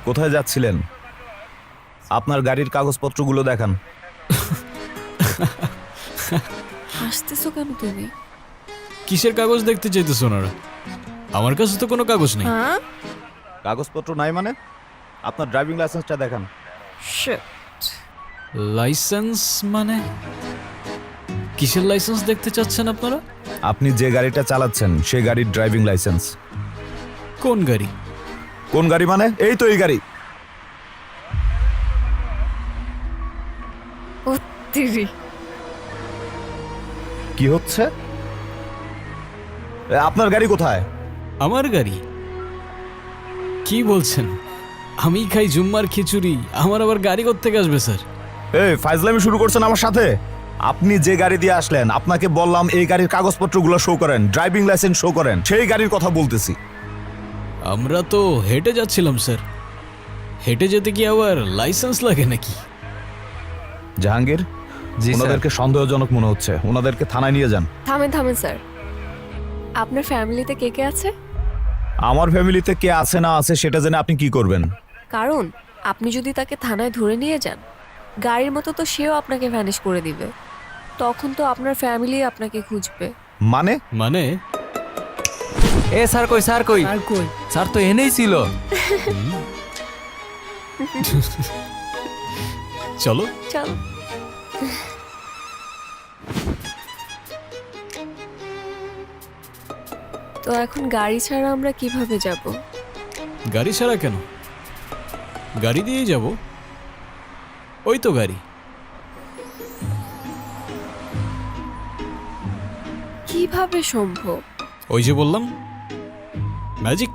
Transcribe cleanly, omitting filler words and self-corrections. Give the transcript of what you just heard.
কোথায় যাচ্ছিলেন? আপনার গাড়ির কাগজপত্রগুলো দেখান। হাসতেছো কেন তুমি? কিসের কাগজ দেখতে চাইতেছো ওনারা? আমার কাছে তো কোনো কাগজ নেই। হ্যাঁ, কাগজপত্র নাই মানে? আপনার ড্রাইভিং লাইসেন্সটা দেখান। Shit. লাইসেন্স মানে? কিসের লাইসেন্স দেখতে চাচ্ছেন আপনারা? আপনি যে গাড়িটা চালাচ্ছেন সেই গাড়ির ড্রাইভিং লাইসেন্স। কোন গাড়ি? কোন গাড়ি মানে? এই তো এই গাড়ি। ও তিরি। কি হচ্ছে? আপনার গাড়ি কোথায়? আমার গাড়ি? কি বলছেন? আমি খাই জুম্মার খিচুড়ি, আমার আবার গাড়ি কোত্থেকে আসবে স্যার? এই ফাইজলামি শুরু করছেন আমার সাথে? আপনি যে গাড়ি দিয়ে আসলেন, আপনাকে বললাম এই গাড়ির কাগজপত্রগুলো শো করেন, ড্রাইভিং লাইসেন্স শো করেন। সেই গাড়ির কথা বলতেছি। আমরা তো হেঁটে যাচ্ছিলাম স্যার। হেঁটে যেতে কি আবার লাইসেন্স লাগে নাকি? জাহাঙ্গীর, জি স্যার। ওনাদেরকে সন্দেহজনক মনে হচ্ছে, ওনাদেরকে থানায় নিয়ে যান। থামেন থামেন স্যার। আপনার ফ্যামিলিতে কে কে আছে? আমার ফ্যামিলিতে কে আছে না আছে সেটা জেনে আপনি কি করবেন? কারণ আপনি যদি তাকে থানায় ধরে নিয়ে যান, গাড়ির মতো তো সেও আপনাকে ভ্যানিশ করে দিবে। তখন তো আপনার ফ্যামিলি আপনাকে খুঁজবে। মানে? মানে এ স্যার কই, স্যার কই? আর কই? স্যার তো এনেই ছিল। চলো। চল। তো এখন গাড়ি ছাড়া আমরা কিভাবে যাব? গাড়ি ছাড়া কেন? গাড়ি দিয়েই যাব। ওই তো গাড়ি। কিভাবে সম্ভব? ওই যে বললাম, ম্যাজিক।